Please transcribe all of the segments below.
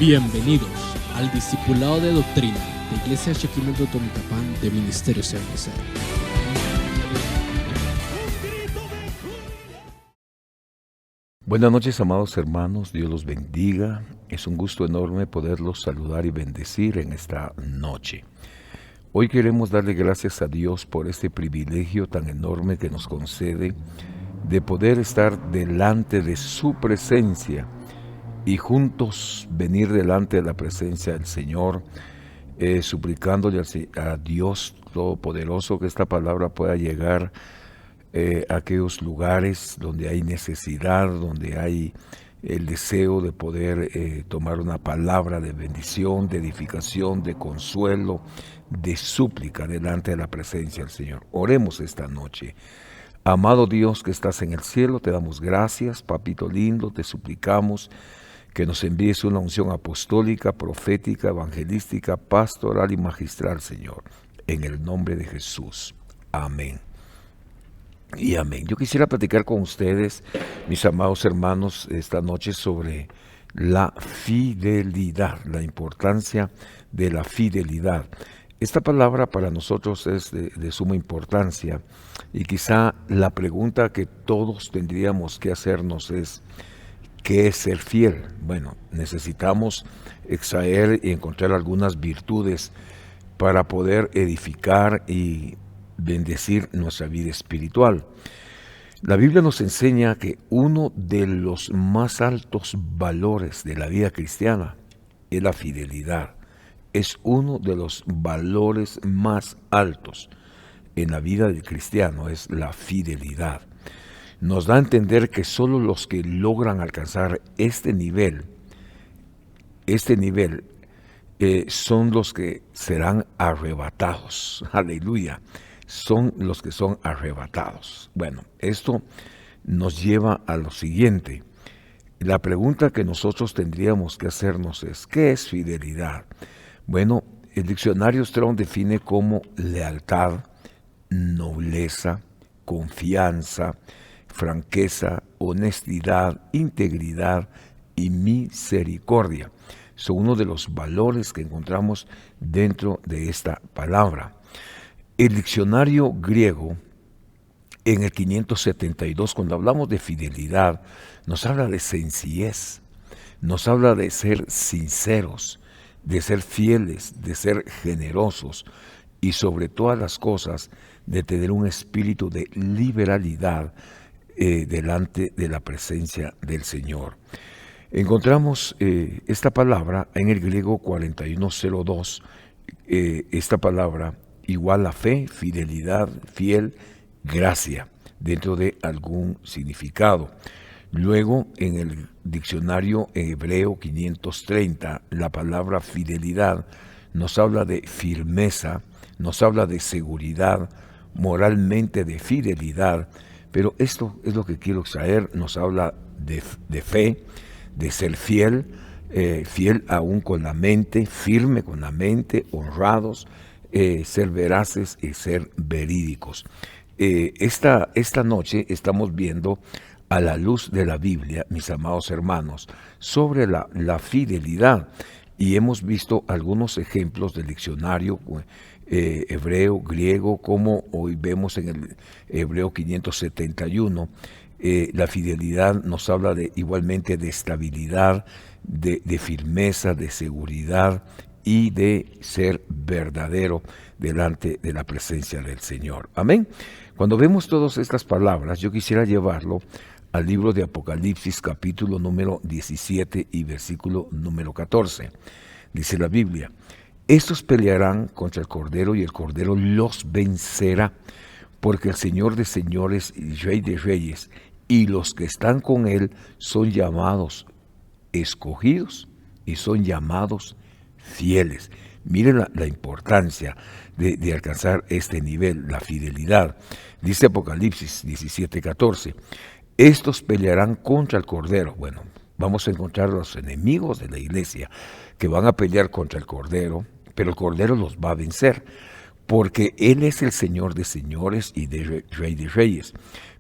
Bienvenidos al Discipulado de Doctrina de Iglesia Shekinah de Tomitapán de Ministerio CNC. Buenas noches, amados hermanos, Dios los bendiga. Es un gusto enorme poderlos saludar y bendecir en esta noche. Hoy queremos darle gracias a Dios por este privilegio tan enorme que nos concede de poder estar delante de su presencia y juntos venir delante de la presencia del Señor, suplicándole a Dios Todopoderoso que esta palabra pueda llegar a aquellos lugares donde hay necesidad, donde hay el deseo de poder tomar una palabra de bendición, de edificación, de consuelo, de súplica delante de la presencia del Señor. Oremos esta noche. Amado Dios que estás en el cielo, te damos gracias, papito lindo, te suplicamos que nos envíes una unción apostólica, profética, evangelística, pastoral y magistral, Señor, en el nombre de Jesús. Amén. Y amén. Yo quisiera platicar con ustedes, mis amados hermanos, esta noche sobre la fidelidad, la importancia de la fidelidad. Esta palabra para nosotros es de suma importancia y quizá la pregunta que todos tendríamos que hacernos es: ¿qué es ser fiel? Bueno, necesitamos extraer y encontrar algunas virtudes para poder edificar y bendecir nuestra vida espiritual. La Biblia nos enseña que uno de los más altos valores de la vida cristiana es la fidelidad. Es uno de los valores más altos en la vida del cristiano, es la fidelidad. Nos da a entender que solo los que logran alcanzar este nivel son los que serán arrebatados. Aleluya. Son los que son arrebatados. Bueno, esto nos lleva a lo siguiente. La pregunta que nosotros tendríamos que hacernos es: ¿qué es fidelidad? Bueno, el diccionario Strong define como lealtad, nobleza, confianza, franqueza, honestidad, integridad y misericordia. Son uno de los valores que encontramos dentro de esta palabra. El diccionario griego, en el 572, cuando hablamos de fidelidad, nos habla de sencillez, nos habla de ser sinceros, de ser fieles, de ser generosos y sobre todas las cosas de tener un espíritu de liberalidad delante de la presencia del Señor. Encontramos esta palabra en el griego 4102, esta palabra igual a fe, fidelidad, fiel, gracia, dentro de algún significado. Luego, en el diccionario hebreo 530, la palabra fidelidad nos habla de firmeza, nos habla de seguridad, moralmente de fidelidad, pero esto es lo que quiero extraer. Nos habla de fe, de ser fiel, fiel aún con la mente, firme con la mente, honrados, ser veraces y ser verídicos. Esta noche estamos viendo a la luz de la Biblia, mis amados hermanos, sobre la fidelidad, y hemos visto algunos ejemplos del diccionario hebreo, griego, como hoy vemos en el hebreo 571. La fidelidad nos habla igualmente de estabilidad, de firmeza, de seguridad y de ser verdadero delante de la presencia del Señor. Amén. Cuando vemos todas estas palabras, yo quisiera llevarlo al libro de Apocalipsis, capítulo número 17 y versículo número 14. Dice la Biblia: estos pelearán contra el Cordero y el Cordero los vencerá, porque el Señor de señores y Rey de reyes y los que están con él son llamados escogidos y son llamados fieles. Miren la importancia de alcanzar este nivel, la fidelidad. Dice Apocalipsis 17:14, estos pelearán contra el Cordero. Bueno, vamos a encontrar a los enemigos de la iglesia que van a pelear contra el Cordero, pero el Cordero los va a vencer, porque Él es el Señor de señores y de Rey de reyes.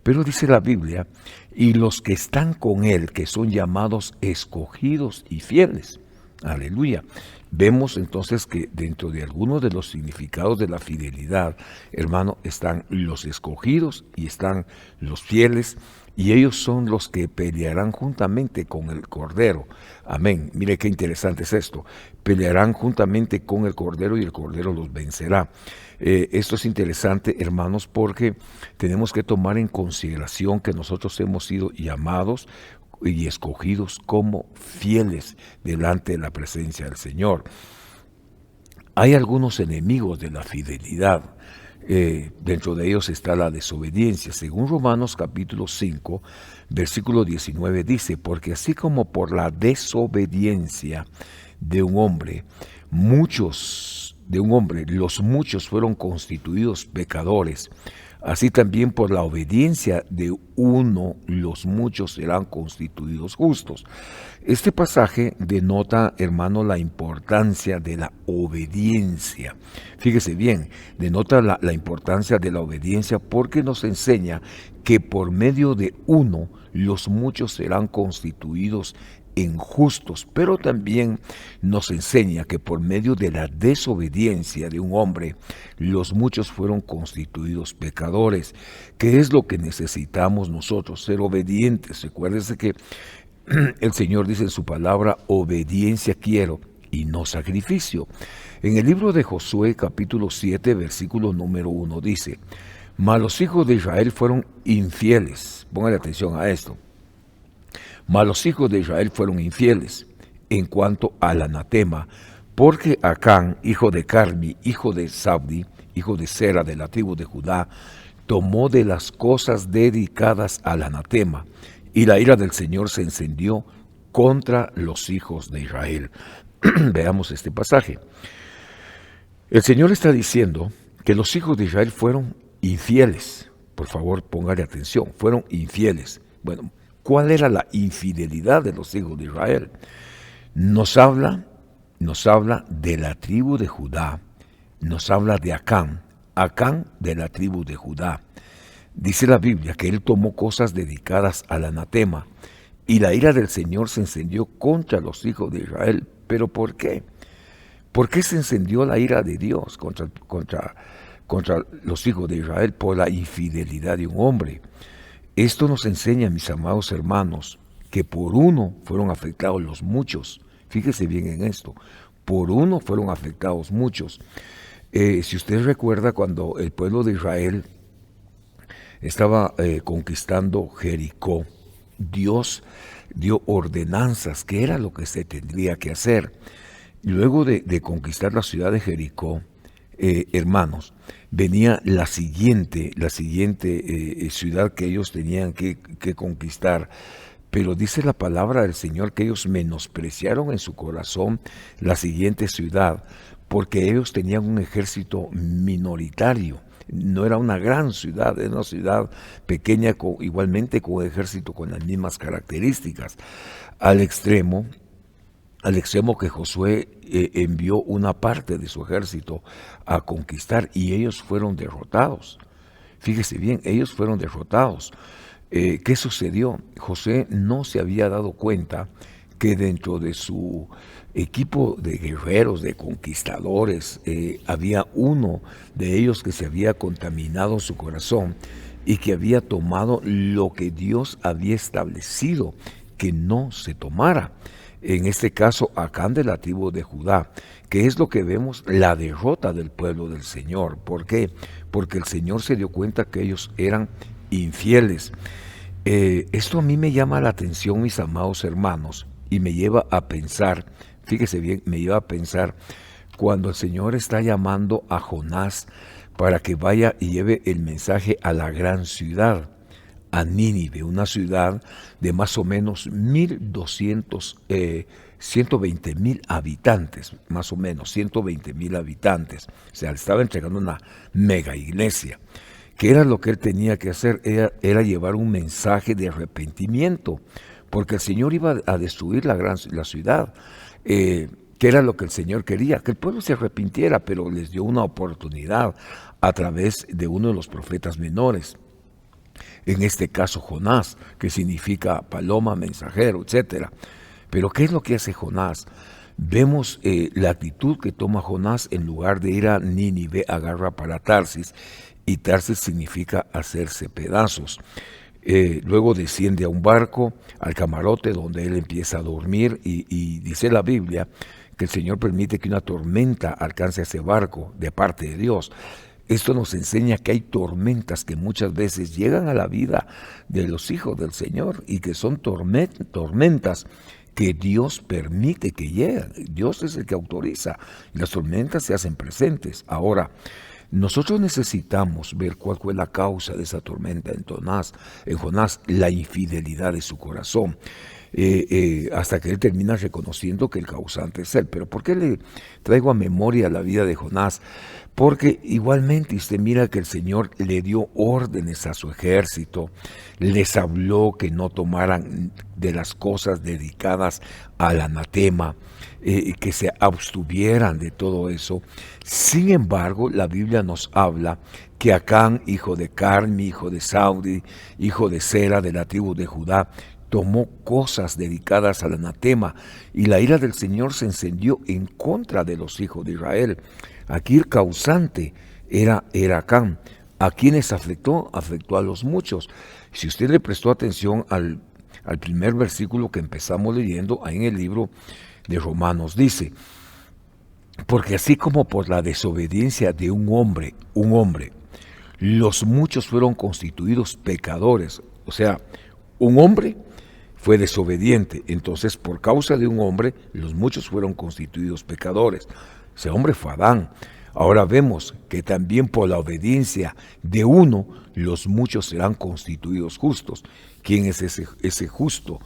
Pero dice la Biblia, y los que están con Él, que son llamados escogidos y fieles. Aleluya. Vemos entonces que dentro de algunos de los significados de la fidelidad, hermano, están los escogidos y están los fieles, y ellos son los que pelearán juntamente con el Cordero. Amén. Mire qué interesante es esto. Pelearán juntamente con el Cordero y el Cordero los vencerá. Esto es interesante, hermanos, porque tenemos que tomar en consideración que nosotros hemos sido llamados y escogidos como fieles delante de la presencia del Señor. Hay algunos enemigos de la fidelidad. Dentro de ellos está la desobediencia. Según Romanos capítulo 5, versículo 19 dice, porque así como por la desobediencia de un hombre, los muchos fueron constituidos pecadores, así también por la obediencia de uno, los muchos serán constituidos justos. Este pasaje denota, hermano, la importancia de la obediencia. Fíjese bien, denota la importancia de la obediencia porque nos enseña que por medio de uno, los muchos serán constituidos en justos, pero también nos enseña que por medio de la desobediencia de un hombre, los muchos fueron constituidos pecadores. ¿Qué es lo que necesitamos nosotros? Ser obedientes. Recuérdense que el Señor dice en su palabra, obediencia quiero y no sacrificio. En el libro de Josué capítulo 7, versículo número 1 dice, mas los hijos de Israel fueron infieles. Póngale atención a esto. Mas los hijos de Israel fueron infieles en cuanto al anatema, porque Acán, hijo de Carmi, hijo de Sabdi, hijo de Sera de la tribu de Judá, tomó de las cosas dedicadas al anatema, y la ira del Señor se encendió contra los hijos de Israel. Veamos este pasaje. El Señor está diciendo que los hijos de Israel fueron infieles. Por favor, póngale atención, fueron infieles. Bueno, ¿cuál era la infidelidad de los hijos de Israel? Nos habla de la tribu de Judá, nos habla de Acán de la tribu de Judá. Dice la Biblia que él tomó cosas dedicadas al anatema y la ira del Señor se encendió contra los hijos de Israel. ¿Pero por qué? ¿Por qué se encendió la ira de Dios contra los hijos de Israel? Por la infidelidad de un hombre. Esto nos enseña, mis amados hermanos, que por uno fueron afectados los muchos. Fíjese bien en esto. Por uno fueron afectados muchos. Si usted recuerda cuando el pueblo de Israel estaba conquistando Jericó, Dios dio ordenanzas, que era lo que se tendría que hacer. Luego de conquistar la ciudad de Jericó, hermanos, venía la siguiente ciudad que ellos tenían que conquistar. Pero dice la palabra del Señor que ellos menospreciaron en su corazón la siguiente ciudad, porque ellos tenían un ejército minoritario. No era una gran ciudad, era una ciudad pequeña, igualmente con un ejército con las mismas características. Al extremo que Josué envió una parte de su ejército a conquistar y ellos fueron derrotados. Fíjese bien, ellos fueron derrotados. ¿Qué sucedió? Josué no se había dado cuenta que dentro de su equipo de guerreros, de conquistadores, había uno de ellos que se había contaminado su corazón y que había tomado lo que Dios había establecido que no se tomara. En este caso, Acán de la tribu de Judá, que es lo que vemos, la derrota del pueblo del Señor. ¿Por qué? Porque el Señor se dio cuenta que ellos eran infieles. Esto a mí me llama la atención, mis amados hermanos, y me lleva a pensar, fíjese bien, me lleva a pensar cuando el Señor está llamando a Jonás para que vaya y lleve el mensaje a la gran ciudad, a Nínive, una ciudad de más o menos 120,000 habitantes, más o menos 120,000 habitantes. O sea, le estaba entregando una mega iglesia. ¿Qué era lo que él tenía que hacer? Era llevar un mensaje de arrepentimiento, porque el Señor iba a destruir la ciudad. ¿Qué era lo que el Señor quería? Que el pueblo se arrepintiera, pero les dio una oportunidad a través de uno de los profetas menores. En este caso Jonás, que significa paloma, mensajero, etc. Pero ¿qué es lo que hace Jonás? vemos la actitud que toma Jonás. En lugar de ir a Nínive, agarra para Tarsis, y Tarsis significa hacerse pedazos. Luego desciende a un barco, al camarote, donde él empieza a dormir, y dice la Biblia que el Señor permite que una tormenta alcance a ese barco de parte de Dios. Esto nos enseña que hay tormentas que muchas veces llegan a la vida de los hijos del Señor, y que son tormentas que Dios permite que lleguen. Dios es el que autoriza, y las tormentas se hacen presentes. Ahora, nosotros necesitamos ver cuál fue la causa de esa tormenta en Jonás, la infidelidad de su corazón. Hasta que él termina reconociendo que el causante es él. Pero ¿por qué le traigo a memoria la vida de Jonás? Porque igualmente usted mira que el Señor le dio órdenes a su ejército, les habló que no tomaran de las cosas dedicadas al anatema, que se abstuvieran de todo eso. Sin embargo, la Biblia nos habla que Acán, hijo de Carmi, hijo de Saudi, hijo de Sera, de la tribu de Judá, tomó cosas dedicadas al anatema, y la ira del Señor se encendió en contra de los hijos de Israel. Aquí el causante era Acán. ¿A quienes afectó? Afectó a los muchos. Si usted le prestó atención al primer versículo que empezamos leyendo, ahí en el libro de Romanos, dice: porque así como por la desobediencia de un hombre, los muchos fueron constituidos pecadores. O sea, un hombre fue desobediente, entonces por causa de un hombre, los muchos fueron constituidos pecadores. Ese hombre fue Adán. Ahora vemos que también por la obediencia de uno, los muchos serán constituidos justos. ¿Quién es ese justo?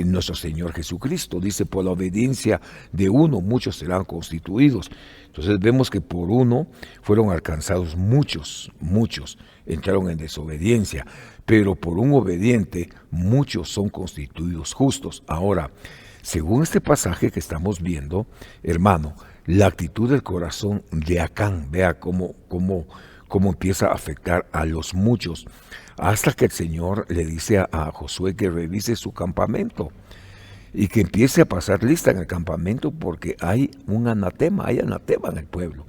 Nuestro Señor Jesucristo. Dice, por la obediencia de uno, muchos serán constituidos. Entonces vemos que por uno fueron alcanzados muchos entraron en desobediencia, pero por un obediente muchos son constituidos justos. Ahora, según este pasaje que estamos viendo, hermano, la actitud del corazón de Acán, vea cómo empieza a afectar a los muchos, hasta que el Señor le dice a Josué que revise su campamento y que empiece a pasar lista en el campamento, porque hay anatema en el pueblo.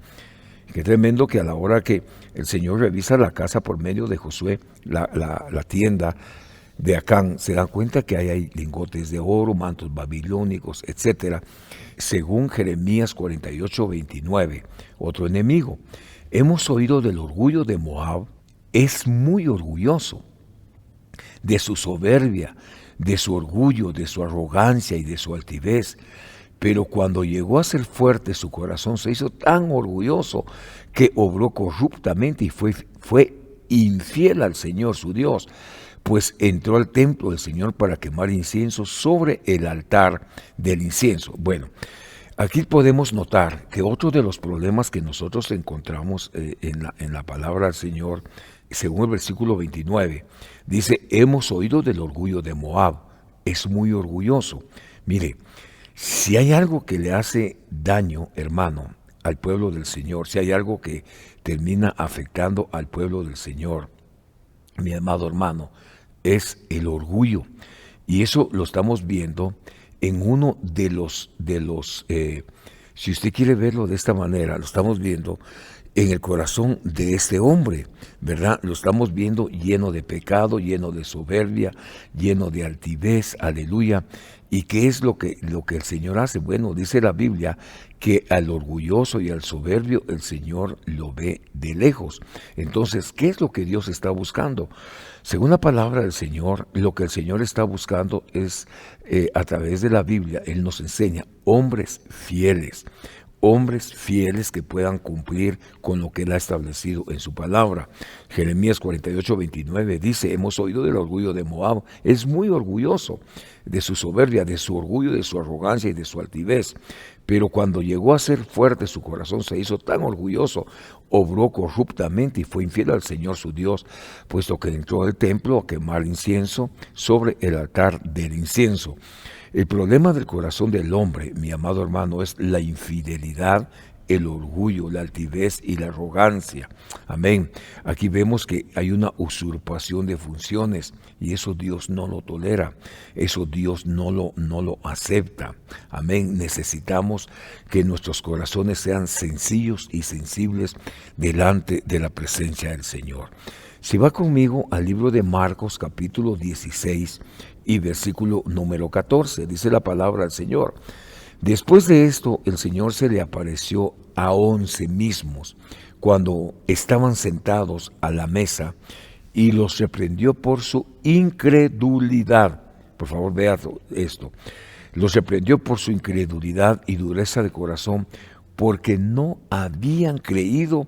Qué tremendo que a la hora que el Señor revisa la casa por medio de Josué, la tienda de Acán, se dan cuenta que hay lingotes de oro, mantos babilónicos, etc. Según Jeremías 48:29, otro enemigo: hemos oído del orgullo de Moab, es muy orgulloso, de su soberbia, de su orgullo, de su arrogancia y de su altivez. Pero cuando llegó a ser fuerte, su corazón se hizo tan orgulloso que obró corruptamente y fue infiel al Señor su Dios, pues entró al templo del Señor para quemar incienso sobre el altar del incienso. Bueno, aquí podemos notar que otro de los problemas que nosotros encontramos en la palabra del Señor, según el versículo 29, dice: hemos oído del orgullo de Moab, es muy orgulloso. Mire, si hay algo que le hace daño, hermano, al pueblo del Señor, si hay algo que termina afectando al pueblo del Señor, mi amado hermano, es el orgullo. Y eso lo estamos viendo en uno de los si usted quiere verlo de esta manera, lo estamos viendo en el corazón de este hombre, ¿verdad? Lo estamos viendo lleno de pecado, lleno de soberbia, lleno de altivez, aleluya. ¿Y qué es lo que el Señor hace? Bueno, dice la Biblia que al orgulloso y al soberbio el Señor lo ve de lejos. Entonces, ¿qué es lo que Dios está buscando? Según la palabra del Señor, lo que el Señor está buscando es, a través de la Biblia, Él nos enseña hombres fieles que puedan cumplir con lo que Él ha establecido en su palabra. Jeremías 48:29 dice: hemos oído del orgullo de Moab, es muy orgulloso, de su soberbia, de su orgullo, de su arrogancia y de su altivez. Pero cuando llegó a ser fuerte, su corazón se hizo tan orgulloso, obró corruptamente y fue infiel al Señor su Dios, puesto que entró al templo a quemar incienso sobre el altar del incienso. El problema del corazón del hombre, mi amado hermano, es la infidelidad el orgullo, la altivez y la arrogancia. Amén. Aquí vemos que hay una usurpación de funciones y eso Dios no lo tolera, eso Dios no lo acepta. Amén. Necesitamos que nuestros corazones sean sencillos y sensibles delante de la presencia del Señor. Si va conmigo al libro de Marcos capítulo 16 y versículo número 14, dice la palabra del Señor. Después de esto, el Señor se le apareció a 11 mismos cuando estaban sentados a la mesa y los reprendió por su incredulidad. Por favor, vea esto. Los reprendió por su incredulidad y dureza de corazón, porque no habían creído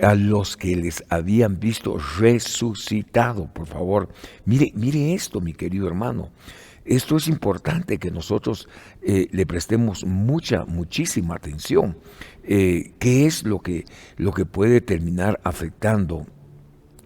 a los que les habían visto resucitado. Por favor, mire esto, mi querido hermano. Esto es importante que nosotros le prestemos muchísima atención. ¿Qué es lo que puede terminar afectando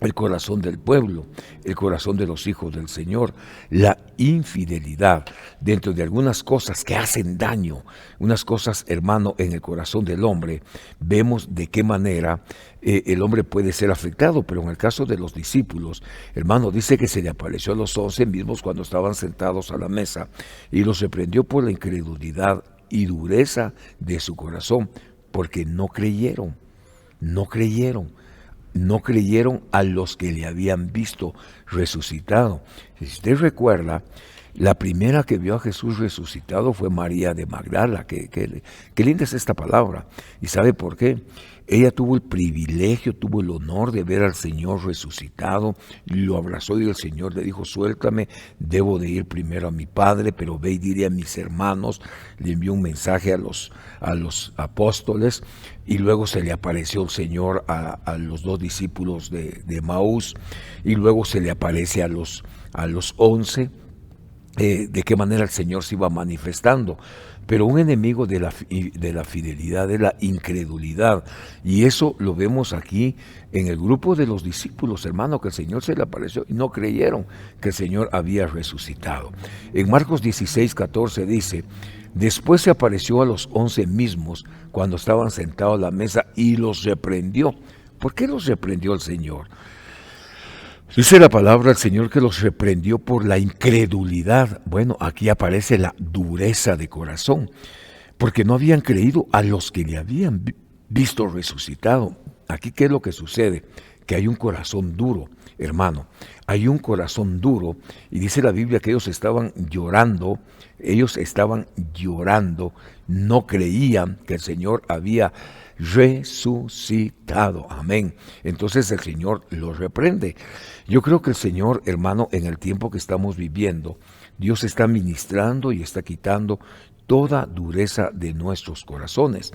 el corazón del pueblo, el corazón de los hijos del Señor? La infidelidad dentro de algunas cosas que hacen daño, unas cosas, hermano, en el corazón del hombre. Vemos de qué manera el hombre puede ser afectado, pero en el caso de los discípulos, hermano, dice que se le apareció a los 11 mismos cuando estaban sentados a la mesa y los reprendió por la incredulidad y dureza de su corazón, porque no creyeron a los que le habían visto resucitado. Si usted recuerda, la primera que vio a Jesús resucitado fue María de Magdala. Qué linda es esta palabra. ¿Y sabe por qué? Ella tuvo el privilegio, tuvo el honor de ver al Señor resucitado, lo abrazó y el Señor le dijo: suéltame, debo de ir primero a mi Padre, pero ve y diré a mis hermanos. Le envió un mensaje a los apóstoles y luego se le apareció el Señor a los 2 discípulos de Maús y luego se le aparece a los 11. De qué manera el Señor se iba manifestando. Pero un enemigo de la fidelidad es la incredulidad. Y eso lo vemos aquí en el grupo de los discípulos, hermano, que el Señor se le apareció y no creyeron que el Señor había resucitado. En Marcos 16, 14 dice: después se apareció a los 11 mismos cuando estaban sentados a la mesa y los reprendió. ¿Por qué los reprendió el Señor? Dice la palabra del Señor que los reprendió por la incredulidad. Bueno, aquí aparece la dureza de corazón, porque no habían creído a los que le habían visto resucitado. Aquí, ¿qué es lo que sucede? Que hay un corazón duro, hermano. Hay un corazón duro, y dice la Biblia que ellos estaban llorando, no creían que el Señor había resucitado. Amén. Entonces el Señor los reprende. Yo creo que el Señor, hermano, en el tiempo que estamos viviendo, Dios está ministrando y está quitando toda dureza de nuestros corazones.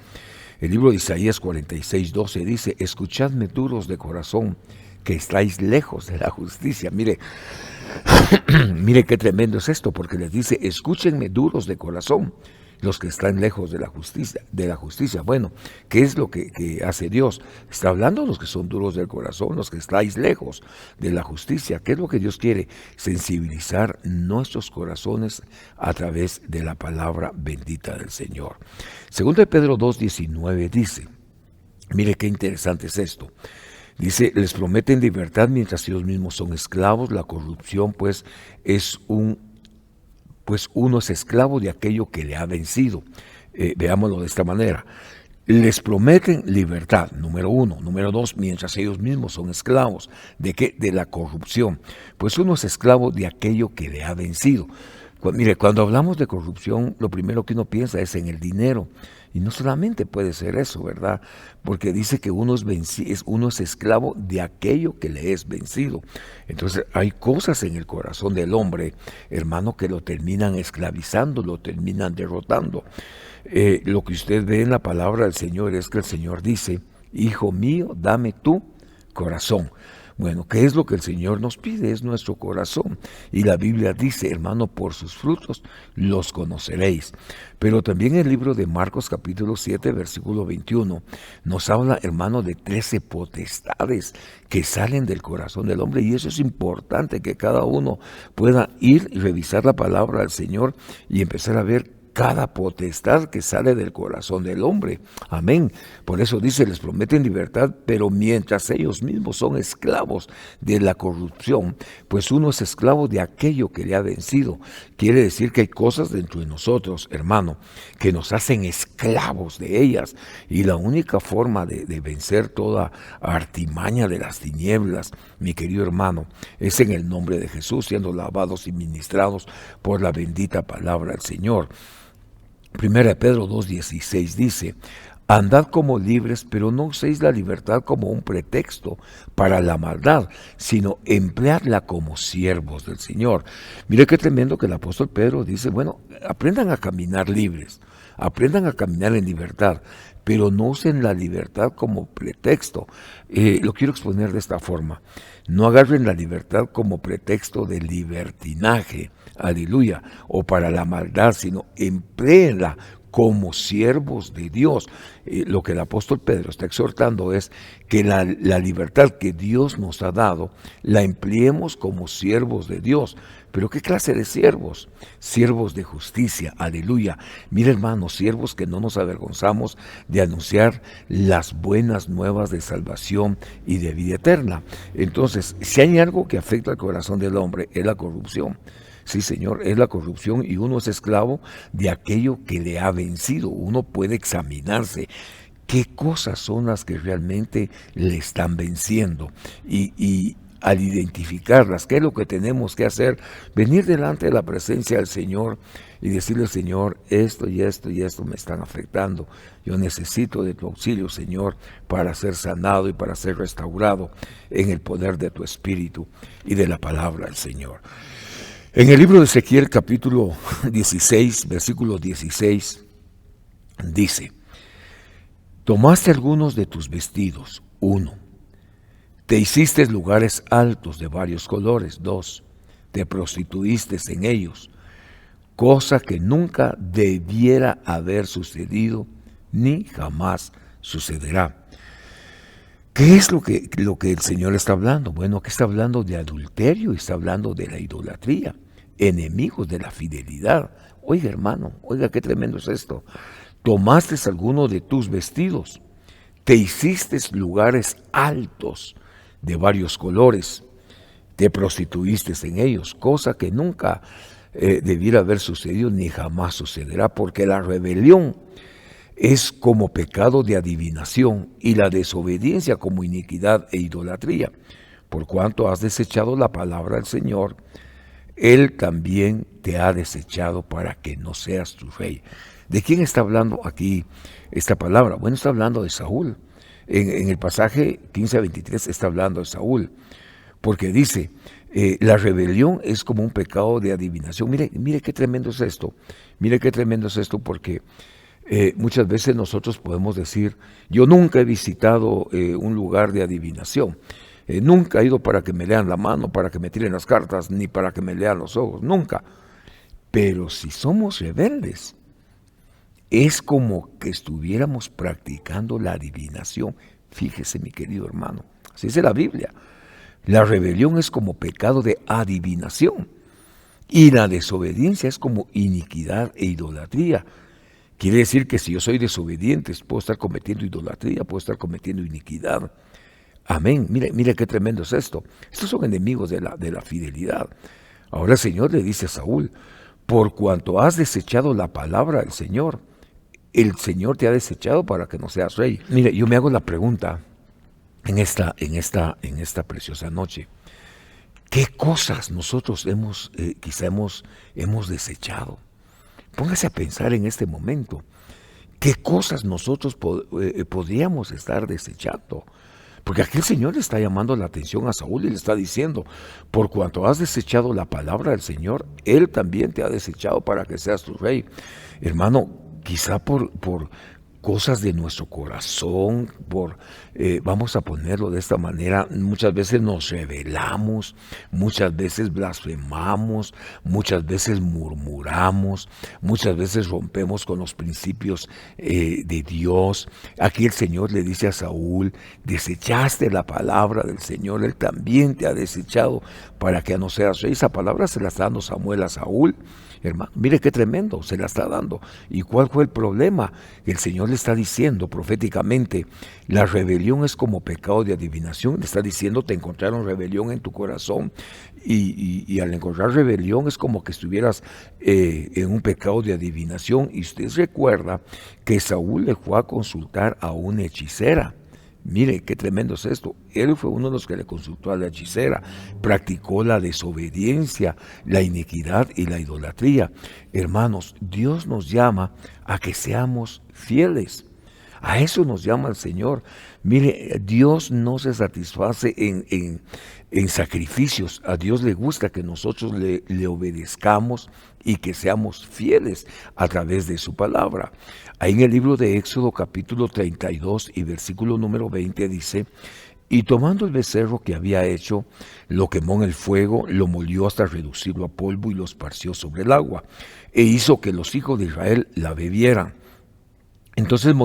El libro de Isaías 46, 12 dice: escuchadme duros de corazón, que estáis lejos de la justicia. Mire qué tremendo es esto, porque les dice: escúchenme duros de corazón, los que están lejos de la justicia. Bueno, ¿qué es lo que hace Dios? Está hablando de los que son duros del corazón, los que estáis lejos de la justicia. ¿Qué es lo que Dios quiere? Sensibilizar nuestros corazones a través de la palabra bendita del Señor. Segundo de Pedro 2:19 dice, mire qué interesante es esto. Dice: les prometen libertad mientras ellos mismos son esclavos. La corrupción, pues uno es esclavo de aquello que le ha vencido. Veámoslo de esta manera. Les prometen libertad, número 1. Número 2, mientras ellos mismos son esclavos. ¿De qué? De la corrupción. Pues uno es esclavo de aquello que le ha vencido. Cuando hablamos de corrupción, lo primero que uno piensa es en el dinero. Y no solamente puede ser eso, ¿verdad? Porque dice que uno es esclavo de aquello que le es vencido. Entonces hay cosas en el corazón del hombre, hermano, que lo terminan esclavizando, lo terminan derrotando. Lo que usted ve en la palabra del Señor es que el Señor dice: hijo mío, dame tu corazón. Bueno, ¿qué es lo que el Señor nos pide? Es nuestro corazón. Y la Biblia dice, hermano, por sus frutos los conoceréis. Pero también el libro de Marcos capítulo 7, versículo 21, nos habla, hermano, de 13 potestades que salen del corazón del hombre. Y eso es importante, que cada uno pueda ir y revisar la palabra del Señor y empezar a ver cada potestad que sale del corazón del hombre. Amén. Por eso dice, les prometen libertad, pero mientras ellos mismos son esclavos de la corrupción, pues uno es esclavo de aquello que le ha vencido. Quiere decir que hay cosas dentro de nosotros, hermano, que nos hacen esclavos de ellas. Y la única forma de vencer toda artimaña de las tinieblas, mi querido hermano, es en el nombre de Jesús, siendo lavados y ministrados por la bendita palabra del Señor. Primera de Pedro 2:16 dice, andad como libres, pero no uséis la libertad como un pretexto para la maldad, sino empleadla como siervos del Señor. Mire qué tremendo que el apóstol Pedro dice, bueno, aprendan a caminar libres, aprendan a caminar en libertad, pero no usen la libertad como pretexto. Lo quiero exponer de esta forma. No agarren la libertad como pretexto de libertinaje, aleluya, o para la maldad, sino empléenla como siervos de Dios. Lo que el apóstol Pedro está exhortando es que la libertad que Dios nos ha dado, la empleemos como siervos de Dios. ¿Pero qué clase de siervos? Siervos de justicia, aleluya. Mira, hermanos, siervos que no nos avergonzamos de anunciar las buenas nuevas de salvación y de vida eterna. Entonces, si hay algo que afecta al corazón del hombre, es la corrupción. Sí, Señor, es la corrupción y uno es esclavo de aquello que le ha vencido. Uno puede examinarse qué cosas son las que realmente le están venciendo y al identificarlas, qué es lo que tenemos que hacer, venir delante de la presencia del Señor y decirle, Señor, esto y esto y esto me están afectando. Yo necesito de tu auxilio, Señor, para ser sanado y para ser restaurado en el poder de tu Espíritu y de la palabra del Señor. En el libro de Ezequiel, capítulo 16, versículo 16, dice, tomaste algunos de tus vestidos, 1. Te hiciste lugares altos de varios colores, 2. Te prostituiste en ellos, cosa que nunca debiera haber sucedido, ni jamás sucederá. ¿Qué es lo que el Señor está hablando? Bueno, aquí está hablando de adulterio y está hablando de la idolatría. Enemigos de la fidelidad. Oiga, hermano, oiga, qué tremendo es esto. Tomaste alguno de tus vestidos, te hiciste lugares altos de varios colores, te prostituiste en ellos, cosa que nunca debiera haber sucedido ni jamás sucederá, porque la rebelión es como pecado de adivinación y la desobediencia como iniquidad e idolatría. Por cuanto has desechado la palabra del Señor, Él también te ha desechado para que no seas tu rey. ¿De quién está hablando aquí esta palabra? Bueno, está hablando de Saúl. En el pasaje 15-23 está hablando de Saúl, porque dice, la rebelión es como un pecado de adivinación. Mire qué tremendo es esto. Mire qué tremendo es esto, porque muchas veces nosotros podemos decir, yo nunca he visitado un lugar de adivinación. Nunca he ido para que me lean la mano, para que me tiren las cartas, ni para que me lean los ojos, nunca. Pero si somos rebeldes, es como que estuviéramos practicando la adivinación. Fíjese, mi querido hermano, así dice la Biblia. La rebelión es como pecado de adivinación y la desobediencia es como iniquidad e idolatría. Quiere decir que si yo soy desobediente, puedo estar cometiendo idolatría, puedo estar cometiendo iniquidad. Amén. Mire qué tremendo es esto. Estos son enemigos de la fidelidad. Ahora el Señor le dice a Saúl, por cuanto has desechado la palabra del Señor, el Señor te ha desechado para que no seas rey. Mire, yo me hago la pregunta en esta preciosa noche. ¿Qué cosas nosotros quizá hemos desechado? Póngase a pensar en este momento. ¿Qué cosas nosotros podríamos estar desechando? Porque aquí el Señor le está llamando la atención a Saúl y le está diciendo, por cuanto has desechado la palabra del Señor, Él también te ha desechado para que seas tu rey. Hermano, quizá por cosas de nuestro corazón, vamos a ponerlo de esta manera, muchas veces nos rebelamos, muchas veces blasfemamos, muchas veces murmuramos, muchas veces rompemos con los principios de Dios. Aquí el Señor le dice a Saúl: desechaste la palabra del Señor, Él también te ha desechado para que no seas rey. Esa palabra se la está dando Samuel a Saúl. Hermano, mire qué tremendo, se la está dando. ¿Y cuál fue el problema? El Señor le está diciendo proféticamente: la rebelión es como pecado de adivinación. Le está diciendo: te encontraron rebelión en tu corazón, y al encontrar rebelión es como que estuvieras en un pecado de adivinación. Y usted recuerda que Saúl le fue a consultar a una hechicera. Mire qué tremendo es esto. Él fue uno de los que le consultó a la hechicera. Practicó la desobediencia, la iniquidad y la idolatría. Hermanos, Dios nos llama a que seamos fieles. A eso nos llama el Señor. Mire, Dios no se satisface en sacrificios. A Dios le gusta que nosotros le obedezcamos y que seamos fieles a través de su palabra. Ahí en el libro de Éxodo capítulo 32 y versículo número 20 dice: y tomando el becerro que había hecho, lo quemó en el fuego, lo molió hasta reducirlo a polvo y lo esparció sobre el agua, e hizo que los hijos de Israel la bebieran. Entonces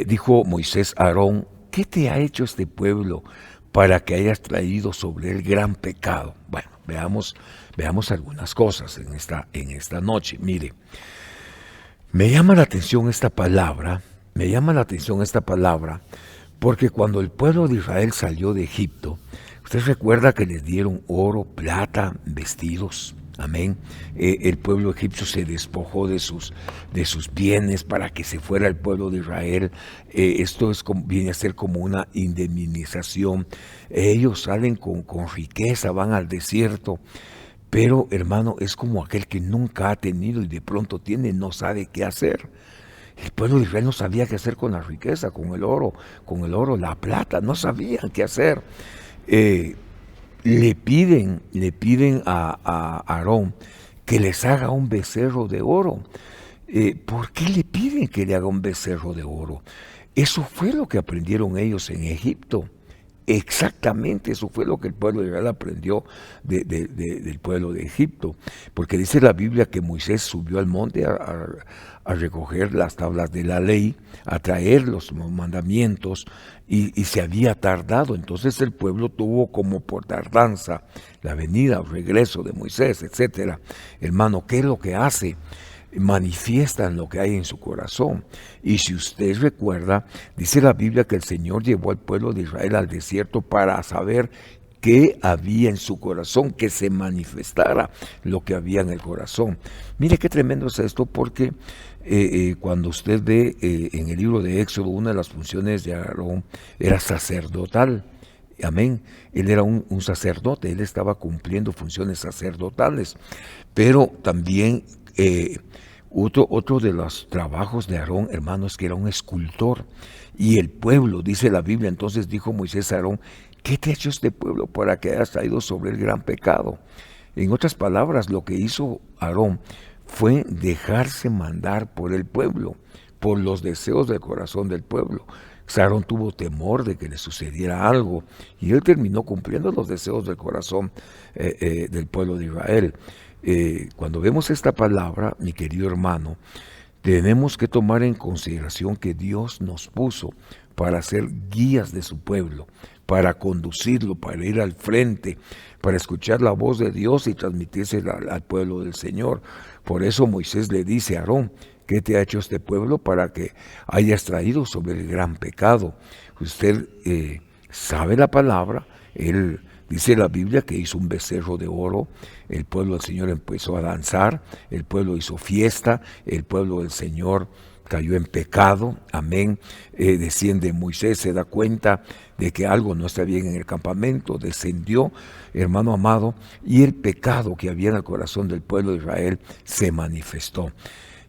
dijo Moisés a Aarón: ¿qué te ha hecho este pueblo para que hayas traído sobre él gran pecado? Bueno, veamos algunas cosas en esta noche. Mire, me llama la atención esta palabra, porque cuando el pueblo de Israel salió de Egipto, usted recuerda que les dieron oro, plata, vestidos. Amén. El pueblo egipcio se despojó de sus bienes para que se fuera el pueblo de Israel. Esto viene a ser como una indemnización. Ellos salen con riqueza, van al desierto. Pero, hermano, es como aquel que nunca ha tenido y de pronto tiene, no sabe qué hacer. El pueblo de Israel no sabía qué hacer con la riqueza, con el oro, la plata, no sabían qué hacer. Le piden a Aarón que les haga un becerro de oro. ¿Por qué le piden que le haga un becerro de oro? Eso fue lo que aprendieron ellos en Egipto. Exactamente, eso fue lo que el pueblo de Israel aprendió del pueblo de Egipto, porque dice la Biblia que Moisés subió al monte a recoger las tablas de la ley, a traer los mandamientos, y se había tardado. Entonces el pueblo tuvo como por tardanza la venida o regreso de Moisés, etcétera. Hermano, ¿qué es lo que hace? Manifiestan lo que hay en su corazón. Y si usted recuerda, dice la Biblia que el Señor llevó al pueblo de Israel al desierto para saber qué había en su corazón, que se manifestara lo que había en el corazón. Mire qué tremendo es esto, porque cuando usted ve en el libro de Éxodo, una de las funciones de Aarón era sacerdotal. Amén. Él era un sacerdote, él estaba cumpliendo funciones sacerdotales, pero también otro de los trabajos de Aarón, hermano, es que era un escultor. Y el pueblo, dice la Biblia, entonces dijo Moisés a Aarón: ¿qué te ha hecho este pueblo para que hayas traído sobre el gran pecado? En otras palabras, lo que hizo Aarón fue dejarse mandar por el pueblo, por los deseos del corazón del pueblo. Aarón tuvo temor de que le sucediera algo, y él terminó cumpliendo los deseos del corazón del pueblo de Israel. Cuando vemos esta palabra, mi querido hermano, tenemos que tomar en consideración que Dios nos puso para ser guías de su pueblo, para conducirlo, para ir al frente, para escuchar la voz de Dios y transmitírsela al pueblo del Señor. Por eso Moisés le dice a Aarón: ¿qué te ha hecho este pueblo para que hayas traído sobre el gran pecado? Usted sabe la palabra. Él dice la Biblia que hizo un becerro de oro. El pueblo del Señor empezó a danzar, el pueblo hizo fiesta, el pueblo del Señor cayó en pecado. Amén. Desciende Moisés, se da cuenta de que algo no está bien en el campamento, descendió, hermano amado, y el pecado que había en el corazón del pueblo de Israel se manifestó.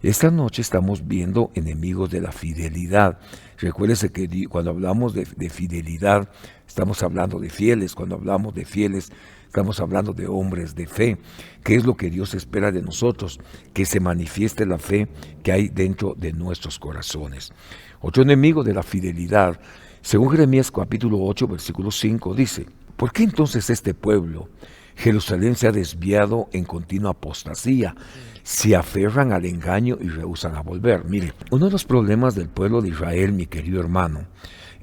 Esta noche estamos viendo enemigos de la fidelidad. Recuérdese que cuando hablamos de fidelidad, estamos hablando de fieles. Cuando hablamos de fieles, Estamos hablando de hombres de fe. ¿Qué es lo que Dios espera de nosotros? Que se manifieste la fe que hay dentro de nuestros corazones. Otro enemigo de la fidelidad, según Jeremías capítulo 8, versículo 5, dice: ¿por qué entonces este pueblo, Jerusalén, se ha desviado en continua apostasía? Se aferran al engaño y rehúsan a volver. Mire, uno de los problemas del pueblo de Israel, mi querido hermano,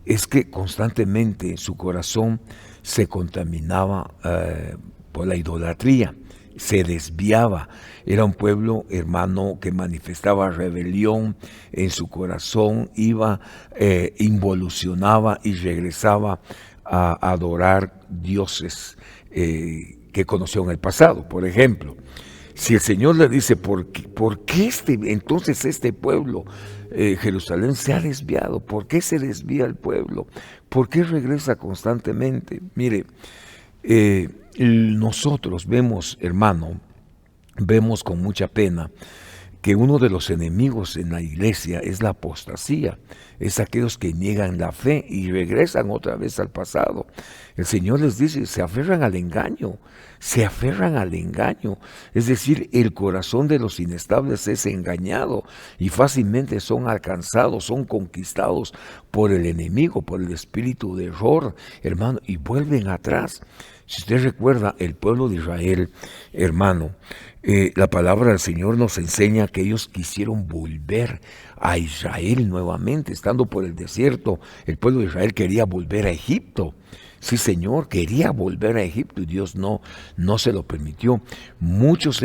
es que constantemente su corazón se contaminaba por la idolatría, se desviaba. Era un pueblo, hermano, que manifestaba rebelión en su corazón, involucionaba y regresaba a adorar dioses que conoció en el pasado. Por ejemplo, si el Señor le dice, ¿por qué entonces este pueblo, Jerusalén, se ha desviado? ¿Por qué se desvía el pueblo? ¿Por qué regresa constantemente? Mire, nosotros vemos, hermano, vemos con mucha pena que uno de los enemigos en la iglesia es la apostasía, es aquellos que niegan la fe y regresan otra vez al pasado. El Señor les dice, se aferran al engaño, es decir, el corazón de los inestables es engañado y fácilmente son alcanzados, son conquistados por el enemigo, por el espíritu de error, hermano, y vuelven atrás. Si usted recuerda, el pueblo de Israel, hermano, la palabra del Señor nos enseña que ellos quisieron volver a Israel nuevamente. Estando por el desierto, el pueblo de Israel quería volver a Egipto. Sí, Señor, quería volver a Egipto y Dios no se lo permitió. Muchos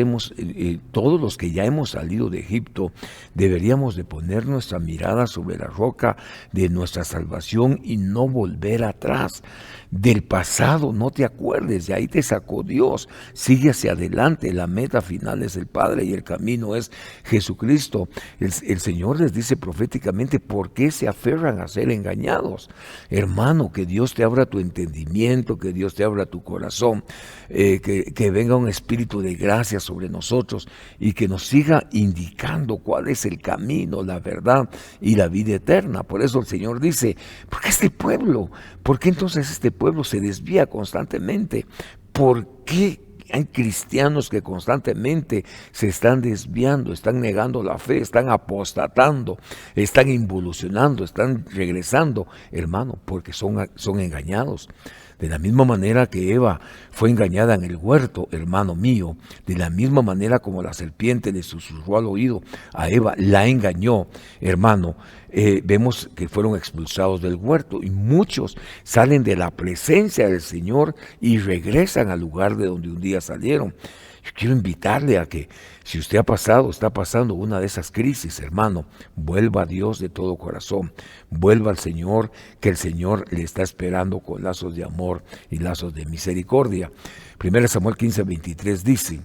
todos los que ya hemos salido de Egipto, deberíamos de poner nuestra mirada sobre la roca de nuestra salvación y no volver atrás. Del pasado no te acuerdes, de ahí te sacó Dios. Sigue hacia adelante, la meta final es el Padre y el camino es Jesucristo. El Señor les dice proféticamente, ¿por qué se aferran a ser engañados? Hermano, que Dios te abra tu entendimiento, que Dios te abra tu corazón, que venga un espíritu de gracia sobre nosotros y que nos siga indicando cuál es el camino, la verdad y la vida eterna. Por eso el Señor dice, ¿por qué entonces este pueblo se desvía constantemente? ¿Por qué hay cristianos que constantemente se están desviando, están negando la fe, están apostatando, están involucionando, están regresando? Hermano, porque son engañados. De la misma manera que Eva fue engañada en el huerto, hermano mío, de la misma manera como la serpiente le susurró al oído a Eva, la engañó, hermano, vemos que fueron expulsados del huerto y muchos salen de la presencia del Señor y regresan al lugar de donde un día salieron. Yo quiero invitarle a que, si usted está pasando una de esas crisis, hermano, vuelva a Dios de todo corazón, vuelva al Señor, que el Señor le está esperando con lazos de amor y lazos de misericordia. 1 Samuel 15:23 dice,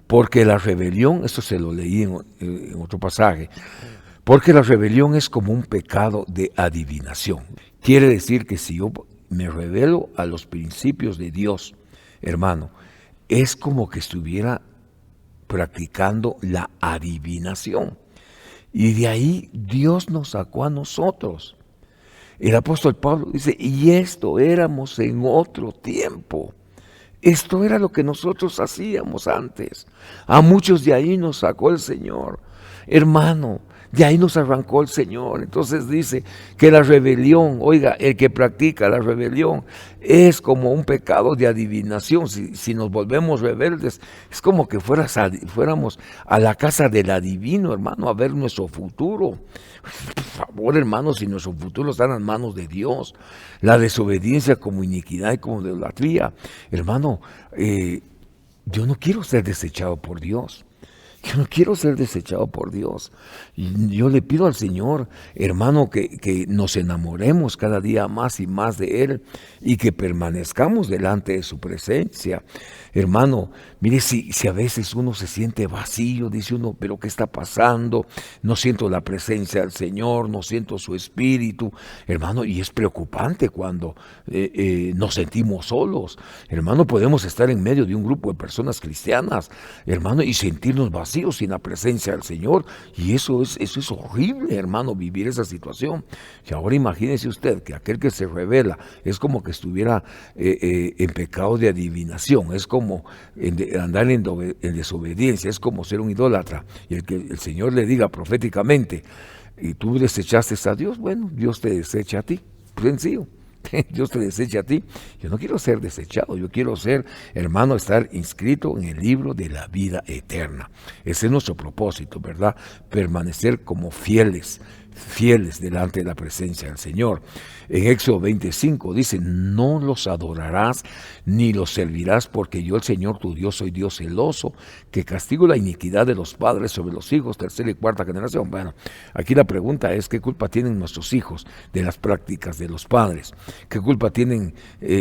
porque la rebelión, esto se lo leí en otro pasaje, porque la rebelión es como un pecado de adivinación. Quiere decir que si yo me revelo a los principios de Dios, hermano, es como que estuviera practicando la adivinación. Y de ahí Dios nos sacó a nosotros. El apóstol Pablo dice, y esto éramos en otro tiempo. Esto era lo que nosotros hacíamos antes. A muchos de ahí nos sacó el Señor. Hermano, de ahí nos arrancó el Señor. Entonces dice que la rebelión, oiga, el que practica la rebelión es como un pecado de adivinación. Si nos volvemos rebeldes, es como que fuéramos a la casa del adivino, hermano, a ver nuestro futuro. Por favor, hermano, si nuestro futuro está en las manos de Dios, la desobediencia como iniquidad y como idolatría, hermano, yo no quiero ser desechado por Dios. Yo no quiero ser desechado por Dios. Yo le pido al Señor, hermano, que nos enamoremos cada día más y más de Él y que permanezcamos delante de su presencia. Hermano, mire, si a veces uno se siente vacío, dice uno, pero ¿qué está pasando? No siento la presencia del Señor, no siento su espíritu, hermano, y es preocupante cuando nos sentimos solos. Hermano, podemos estar en medio de un grupo de personas cristianas, hermano, y sentirnos vacíos vacío, sin la presencia del Señor. Y eso es horrible, hermano, vivir esa situación. Y ahora imagínese usted que aquel que se revela es como que estuviera en pecado de adivinación, es como andar en desobediencia, es como ser un idólatra. Y el que el Señor le diga proféticamente, y tú desechaste a Dios, bueno, Dios te desecha a ti. Sencillo. Dios te desecha a ti. Yo no quiero ser desechado, yo quiero ser, hermano, estar inscrito en el libro de la vida eterna. Ese es nuestro propósito, ¿verdad? Permanecer como fieles delante de la presencia del Señor. En Éxodo 25 dice, no los adorarás ni los servirás, porque yo el Señor tu Dios soy Dios celoso, que castigo la iniquidad de los padres sobre los hijos, tercera y cuarta generación. Bueno, aquí la pregunta es, ¿qué culpa tienen nuestros hijos de las prácticas de los padres? ¿Qué culpa tienen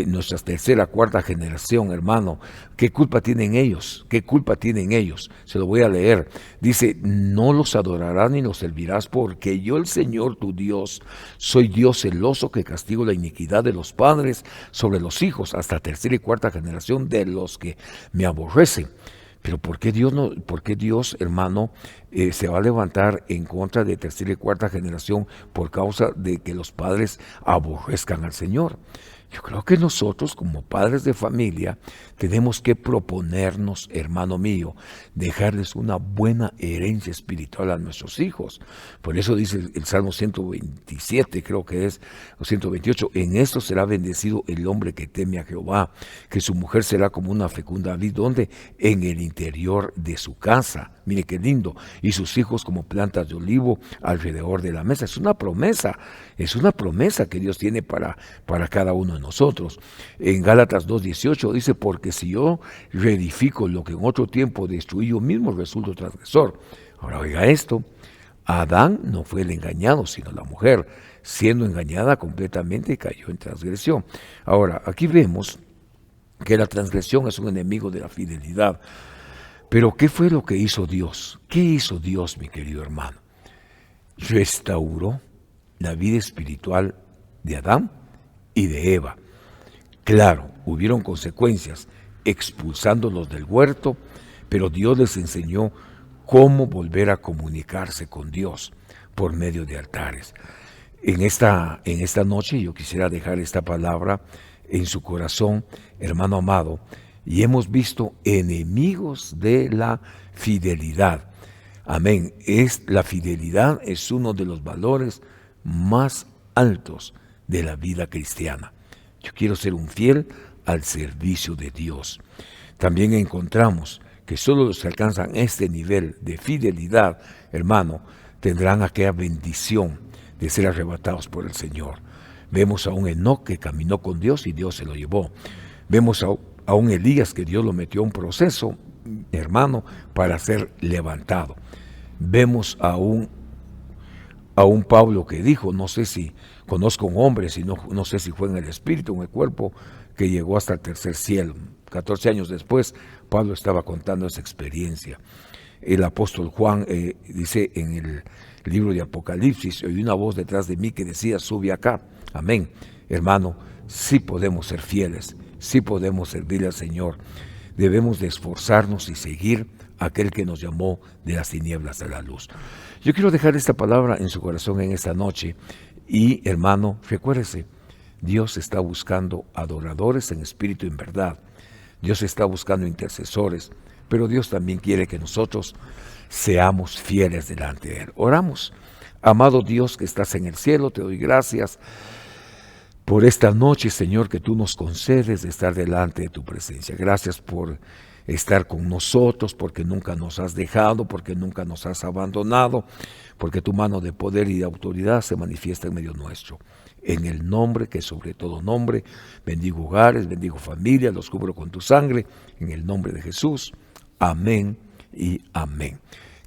nuestra tercera, cuarta generación, hermano? ¿Qué culpa tienen ellos? ¿Qué culpa tienen ellos? Se lo voy a leer. Dice, no los adorarás ni los servirás, porque yo el Señor tu Dios soy Dios celoso, que castigo la iniquidad de los padres sobre los hijos hasta tercera y cuarta generación de los que me aborrecen. Pero ¿por qué Dios, hermano, se va a levantar en contra de tercera y cuarta generación por causa de que los padres aborrezcan al Señor? Yo creo que nosotros como padres de familia tenemos que proponernos, hermano mío, dejarles una buena herencia espiritual a nuestros hijos. Por eso dice el Salmo 127, creo que es, o 128, en esto será bendecido el hombre que teme a Jehová, que su mujer será como una fecunda vid, donde en el interior de su casa. Mire qué lindo. Y sus hijos como plantas de olivo alrededor de la mesa. Es una promesa que Dios tiene para cada uno de nosotros. En Gálatas 2:18 dice, porque si yo reedifico lo que en otro tiempo destruí, yo mismo resulto transgresor. Ahora oiga esto, Adán no fue el engañado, sino la mujer, siendo engañada completamente cayó en transgresión. Ahora, aquí vemos que la transgresión es un enemigo de la fidelidad. Pero ¿qué fue lo que hizo Dios? ¿Qué hizo Dios, mi querido hermano? Restauró la vida espiritual de Adán y de Eva. Claro, hubieron consecuencias expulsándolos del huerto, pero Dios les enseñó cómo volver a comunicarse con Dios por medio de altares. En esta noche yo quisiera dejar esta palabra en su corazón, hermano amado, y hemos visto enemigos de la fidelidad. Amén. La fidelidad es uno de los valores más altos de la vida cristiana. Yo quiero ser un fiel al servicio de Dios. También encontramos que solo los que alcanzan este nivel de fidelidad, hermano, tendrán aquella bendición de ser arrebatados por el Señor. Vemos a un Enoc que caminó con Dios y Dios se lo llevó. Vemos a un Elías que Dios lo metió a un proceso, hermano, para ser levantado. Vemos a un Pablo que dijo, no sé si conozco un hombre, no sé si fue en el espíritu o en el cuerpo, que llegó hasta el tercer cielo. 14 años después, Pablo estaba contando esa experiencia. El apóstol Juan dice en el libro de Apocalipsis, oí una voz detrás de mí que decía, sube acá. Amén. Hermano, sí podemos ser fieles, sí podemos servirle al Señor. Debemos de esforzarnos y seguir a aquel que nos llamó de las tinieblas a la luz. Yo quiero dejar esta palabra en su corazón en esta noche. Y, hermano, recuérdese, Dios está buscando adoradores en espíritu y en verdad. Dios está buscando intercesores, pero Dios también quiere que nosotros seamos fieles delante de Él. Oramos. Amado Dios que estás en el cielo, te doy gracias por esta noche, Señor, que tú nos concedes de estar delante de tu presencia. Gracias por estar con nosotros, porque nunca nos has dejado, porque nunca nos has abandonado, porque tu mano de poder y de autoridad se manifiesta en medio nuestro. En el nombre que sobre todo nombre, bendigo hogares, bendigo familias, los cubro con tu sangre, en el nombre de Jesús. Amén y amén.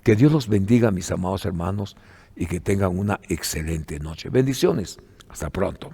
Que Dios los bendiga, mis amados hermanos, y que tengan una excelente noche. Bendiciones. Hasta pronto.